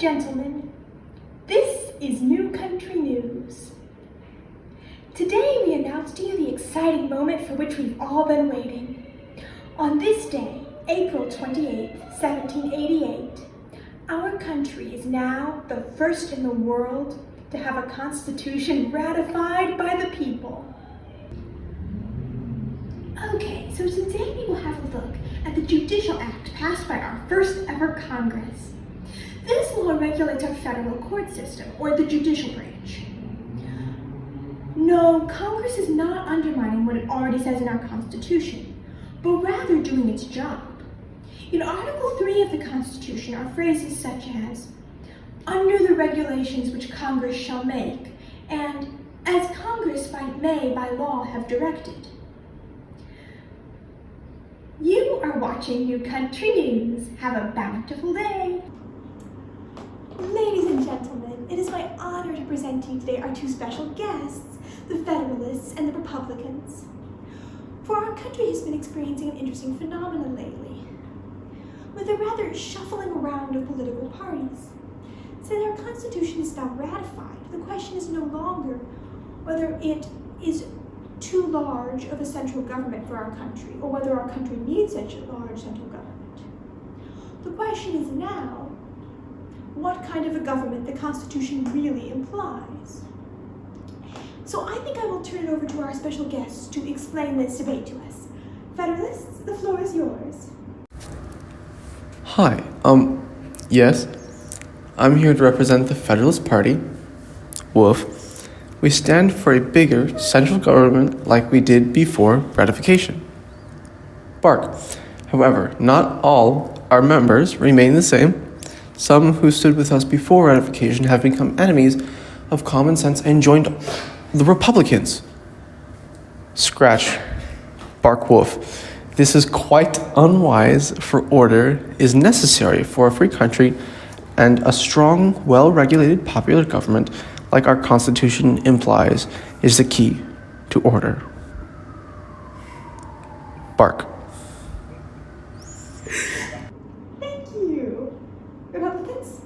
gentlemen, this is New Country News. Today we announce to you the exciting moment for which we've all been waiting. On this day, April 28, 1788, our country is now the first in the world to have a constitution ratified by the people. Okay, so today we will have a look at the Judicial Act passed by our first ever Congress. This law regulates our federal court system, or the judicial branch. No, Congress is not undermining what it already says in our Constitution, but rather doing its job. In Article 3 of the Constitution are phrases such as, under the regulations which Congress shall make, and as Congress may by law have directed. You are watching New Country News. Have a bountiful day. Ladies and gentlemen, it is my honor to present to you today our two special guests, the Federalists and the Republicans. For our country has been experiencing an interesting phenomenon lately, with a rather shuffling around of political parties. Since our Constitution is now ratified, the question is no longer whether it is too large of a central government for our country, or whether our country needs such a large central government. The question is now, what kind of a government the Constitution really implies. So I think I will turn it over to our special guests to explain this debate to us. Federalists, the floor is yours. Hi, yes, I'm here to represent the Federalist Party. Woof. We stand for a bigger central government like we did before ratification. Bark. However, not all our members remain the same. Some who stood with us before ratification have become enemies of common sense and joined the Republicans. Scratch. Bark wolf. This is quite unwise, for order is necessary for a free country, and a strong, well-regulated popular government like our Constitution implies, is the key to order. Bark. Thank you. Republicans?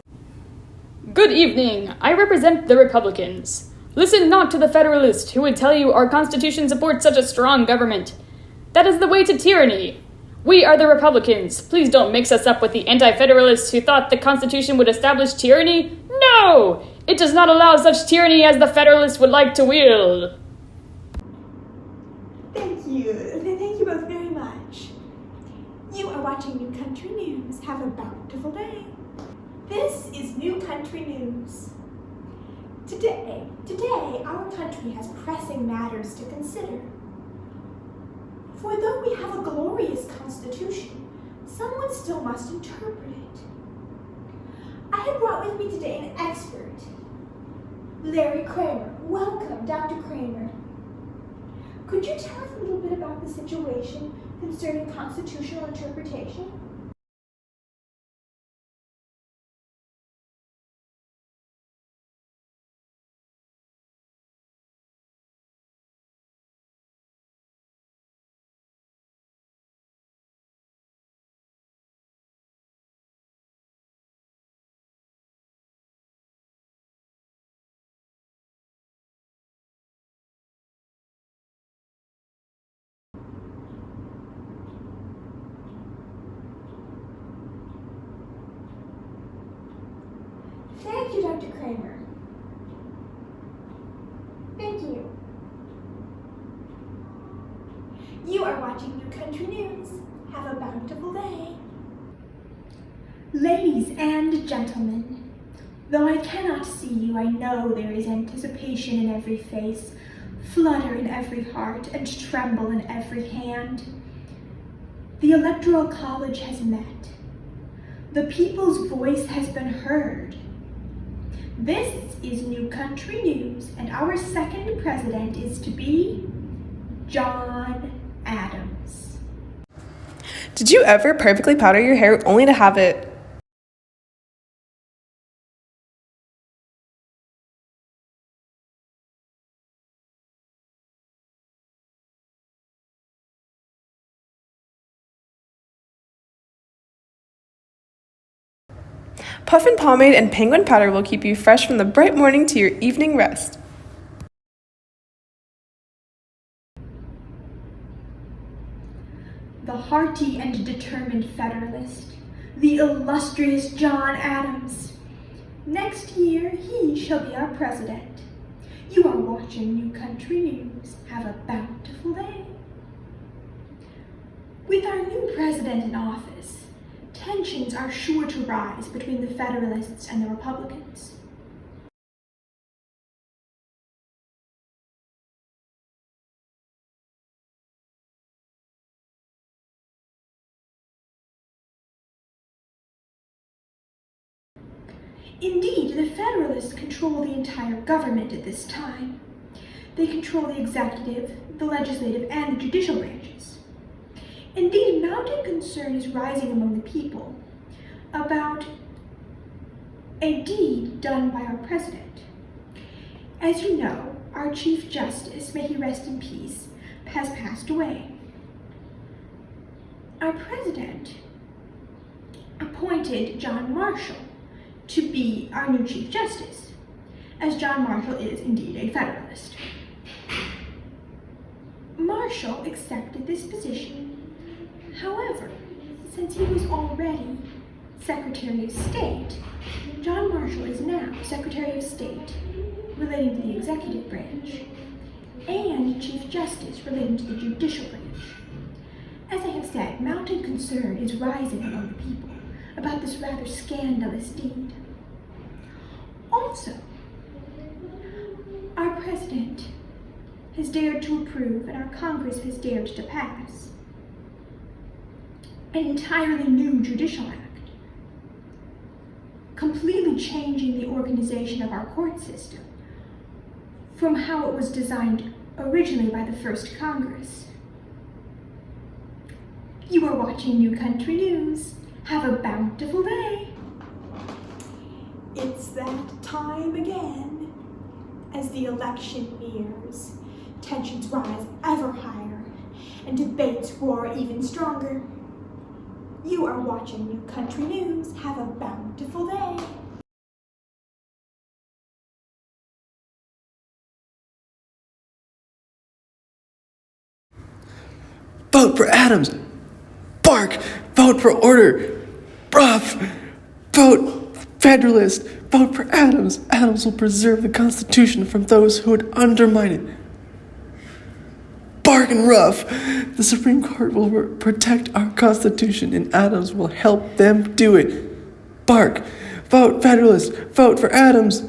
Good evening. I represent the Republicans. Listen not to the Federalist who would tell you our Constitution supports such a strong government. That is the way to tyranny. We are the Republicans. Please don't mix us up with the anti-Federalists who thought the Constitution would establish tyranny. No! It does not allow such tyranny as the Federalists would like to wield. Thank you. Thank you both very much. You are watching New Country News. Have a bountiful day. This is New Country News. Today, our country has pressing matters to consider. For though we have a glorious Constitution, someone still must interpret it. I have brought with me today an expert, Larry Kramer. Welcome, Dr. Kramer. Could you tell us a little bit about the situation concerning constitutional interpretation? Thank you, Dr. Kramer. Thank you. You are watching New Country News. Have a bountiful day. Ladies and gentlemen, though I cannot see you, I know there is anticipation in every face, flutter in every heart, and tremble in every hand. The Electoral College has met. The people's voice has been heard. This is New Country News, and our second president is to be John Adams. Did you ever perfectly powder your hair only to have it Puffin pomade and penguin powder will keep you fresh from the bright morning to your evening rest. The hearty and determined Federalist, the illustrious John Adams. Next year, he shall be our president. You are watching New Country News. Have a bountiful day. With our new president in office, tensions are sure to rise between the Federalists and the Republicans. Indeed, the Federalists control the entire government at this time. They control the executive, the legislative, and the judicial branches. Indeed, mounting concern is rising among the people about a deed done by our president. As you know, our Chief Justice, may he rest in peace, has passed away. Our president appointed John Marshall to be our new Chief Justice, as John Marshall is indeed a Federalist. Marshall accepted this position. However, since he was already Secretary of State, John Marshall is now Secretary of State relating to the executive branch and Chief Justice relating to the judicial branch. As I have said, mounting concern is rising among the people about this rather scandalous deed. Also, our president has dared to approve and our Congress has dared to pass an entirely new judicial act, completely changing the organization of our court system from how it was designed originally by the first Congress. You are watching New Country News. Have a bountiful day. It's that time again. As the election nears, tensions rise ever higher and debates roar even stronger. You are watching New Country News. Have a bountiful day. Vote for Adams! Bark! Vote for order! Rough! Vote Federalist! Vote for Adams! Adams will preserve the Constitution from those who would undermine it. Bark and rough! The Supreme Court will protect our Constitution and Adams will help them do it. Bark! Vote Federalist! Vote for Adams!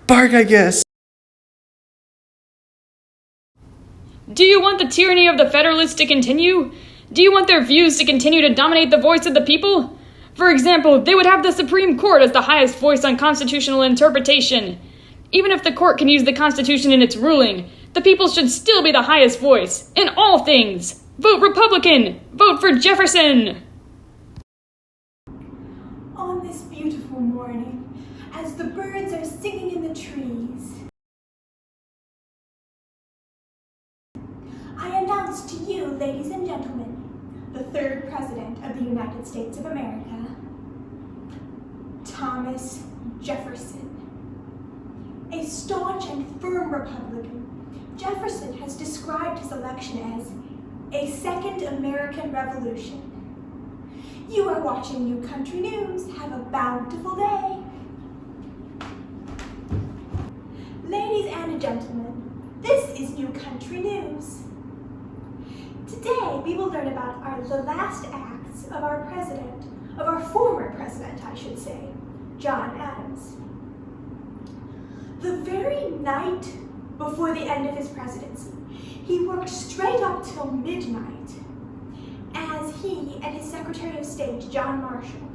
Bark, I guess! Do you want the tyranny of the Federalists to continue? Do you want their views to continue to dominate the voice of the people? For example, they would have the Supreme Court as the highest voice on constitutional interpretation. Even if the court can use the Constitution in its ruling, the people should still be the highest voice in all things. Vote Republican! Vote for Jefferson! On this beautiful morning, as the birds are singing in the trees, I announce to you, ladies and gentlemen, the third President of the United States of America, Thomas Jefferson. A staunch and firm Republican, Jefferson has described his election as a second American Revolution. You are watching New Country News. Have a bountiful day. Ladies and gentlemen, this is New Country News. Today, we will learn about the last acts of our president, of our former president, I should say, John Adams. The very night before the end of his presidency, he worked straight up till midnight as he and his Secretary of State, John Marshall,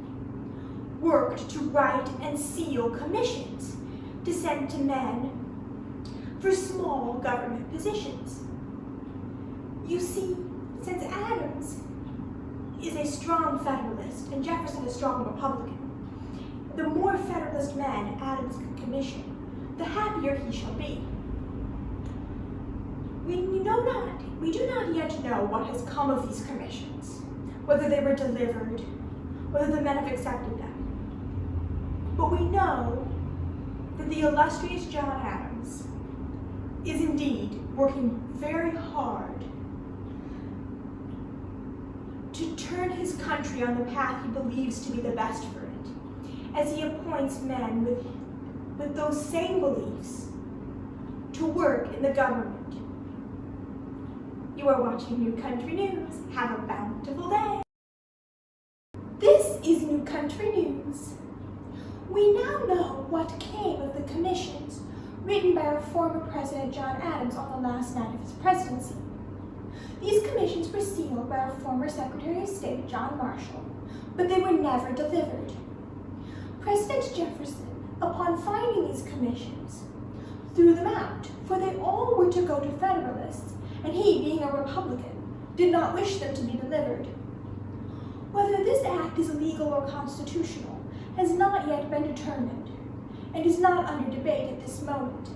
worked to write and seal commissions to send to men for small government positions. You see, since Adams is a strong Federalist and Jefferson a strong Republican, the more Federalist men Adams could commission, the happier he shall be. We do not yet know what has come of these commissions, whether they were delivered, whether the men have accepted them. but we know that the illustrious John Adams is indeed working very hard to turn his country on the path he believes to be the best for it, as he appoints men with those same beliefs to work in the government. You are watching New Country News. Have a bountiful day. This is New Country News. We now know what came of the commissions written by our former President John Adams on the last night of his presidency. These commissions were sealed by our former Secretary of State, John Marshall, but they were never delivered. President Jefferson, upon finding these commissions, threw them out, for they all were to go to Federalists, and he, being a Republican, did not wish them to be delivered. Whether this act is legal or constitutional has not yet been determined, and is not under debate at this moment.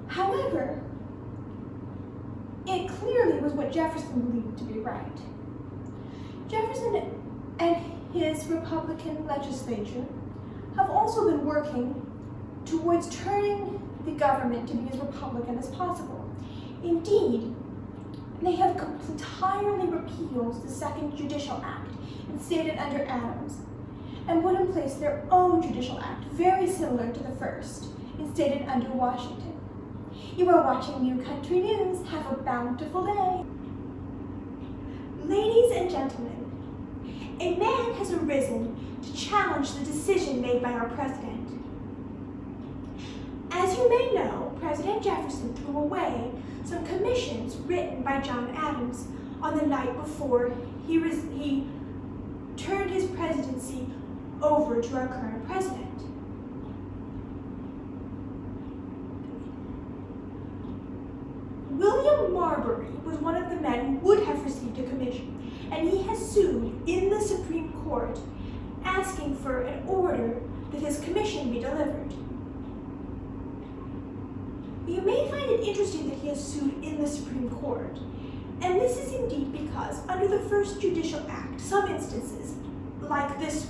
However, it clearly was what Jefferson believed to be right. Jefferson and his Republican legislature have also been working towards turning the government to be as Republican as possible. Indeed, they have entirely repealed the Second Judicial Act instated under Adams and put in place their own Judicial Act, very similar to the first, instated under Washington. You are watching New Country News. Have a bountiful day. Ladies and gentlemen, a man has arisen to challenge the decision made by our president. As you may know, President Jefferson threw away some commissions written by John Adams on the night before he turned his presidency over to our current president. William Marbury was one of the men who would have received a commission, and he has sued in the Supreme Court asking for an order that his commission be delivered. You may find it interesting that he has sued in the Supreme Court, and this is indeed because under the First Judicial Act, some instances, like this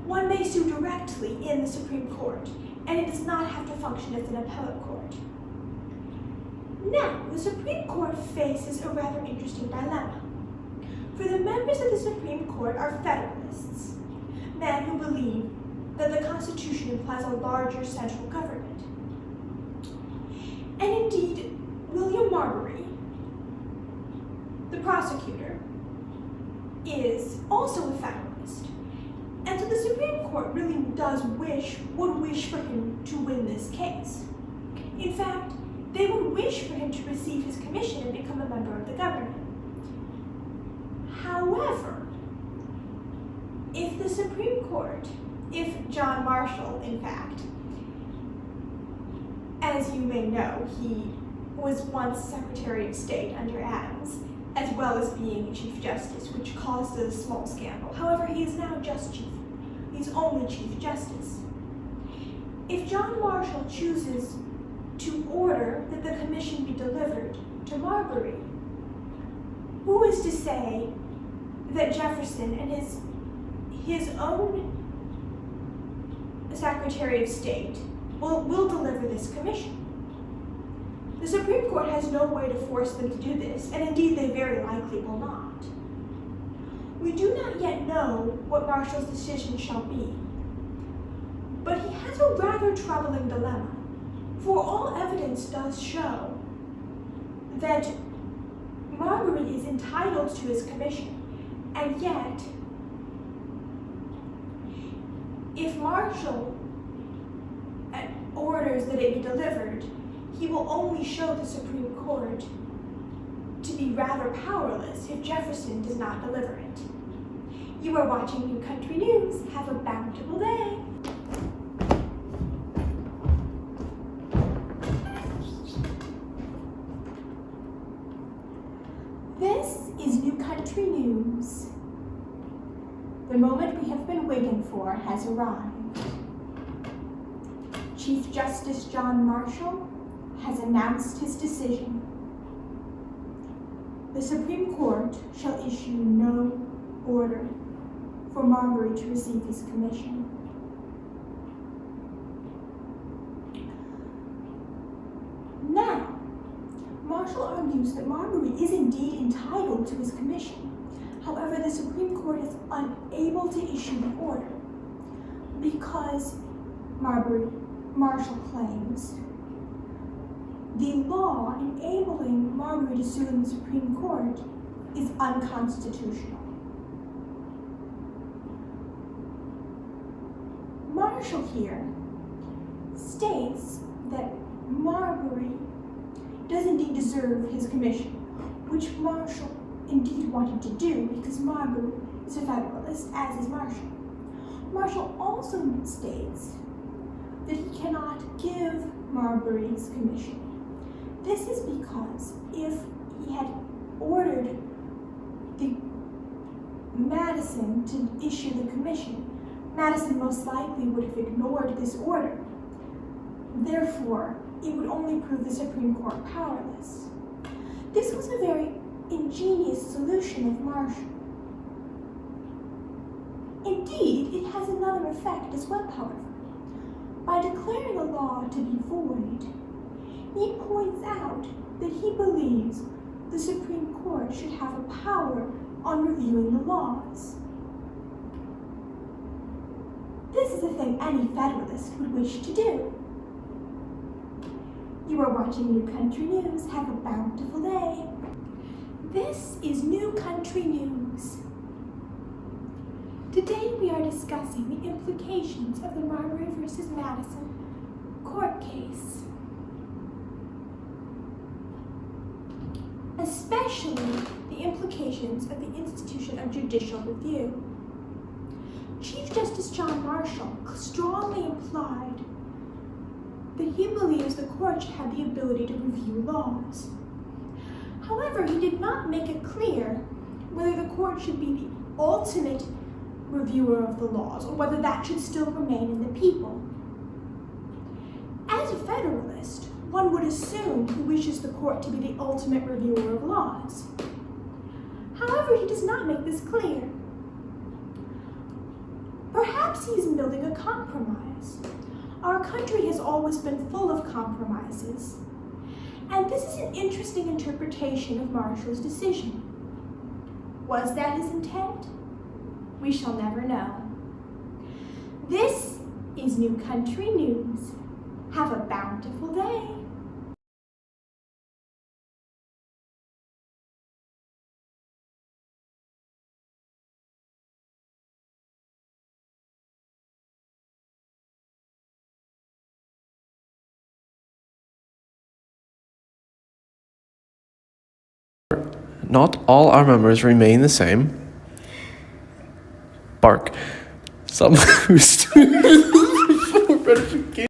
one may sue directly in the Supreme Court, and it does not have to function as an appellate court. Now, the Supreme Court faces a rather interesting dilemma. For the members of the Supreme Court are Federalists, men who believe that the Constitution implies a larger central government. And indeed, William Marbury, the prosecutor, is also a Federalist. And so the Supreme Court really would wish for him to win this case. In fact, they would wish for him to receive his commission and become a member of the government. However, if the Supreme Court, if John Marshall, in fact, as you may know, he was once Secretary of State under Adams, as well as being Chief Justice, which caused a small scandal. However, he is now just Chief. He's only Chief Justice. If John Marshall chooses to order that the commission be delivered to Marbury, who is to say that Jefferson and his own Secretary of State will deliver this commission? The Supreme Court has no way to force them to do this, and indeed they very likely will not. We do not yet know what Marshall's decision shall be, but he has a rather troubling dilemma, for all evidence does show that Marbury is entitled to his commission, and yet, if Marshall orders that it be delivered, he will only show the Supreme Court to be rather powerless if Jefferson does not deliver it. You are watching New Country News. Have a bountiful day. This is New Country News. The moment we have been waiting for has arrived. Chief Justice John Marshall has announced his decision. The Supreme Court shall issue no order. for Marbury to receive his commission. Now, Marshall argues that Marbury is indeed entitled to his commission. However, the Supreme Court is unable to issue the order because Marshall claims the law enabling Marbury to sue in the Supreme Court is unconstitutional. Marshall here states that Marbury does indeed deserve his commission, which Marshall indeed wanted to do because Marbury is a Federalist, as is Marshall. Marshall also states that he cannot give Marbury his commission. This is because if he had ordered the Madison to issue the commission, Madison most likely would have ignored this order. Therefore, it would only prove the Supreme Court powerless. This was a very ingenious solution of Marshall. Indeed, it has another effect as well, however. By declaring a law to be void, he points out that he believes the Supreme Court should have a power on reviewing the laws. This is a thing any Federalist would wish to do. You are watching New Country News. Have a bountiful day. This is New Country News. Today we are discussing the implications of the Marbury v. Madison court case, especially the implications of the institution of judicial review. Chief Justice John Marshall strongly implied that he believes the court should have the ability to review laws. However, he did not make it clear whether the court should be the ultimate reviewer of the laws or whether that should still remain in the people. As a Federalist, one would assume he wishes the court to be the ultimate reviewer of laws. However, he does not make this clear. Perhaps he is building a compromise. Our country has always been full of compromises, and this is an interesting interpretation of Marshall's decision. Was that his intent? We shall never know. This is New Country News. Have a bountiful day. Not all our members remain the same. Bark. Some who stood before ratification.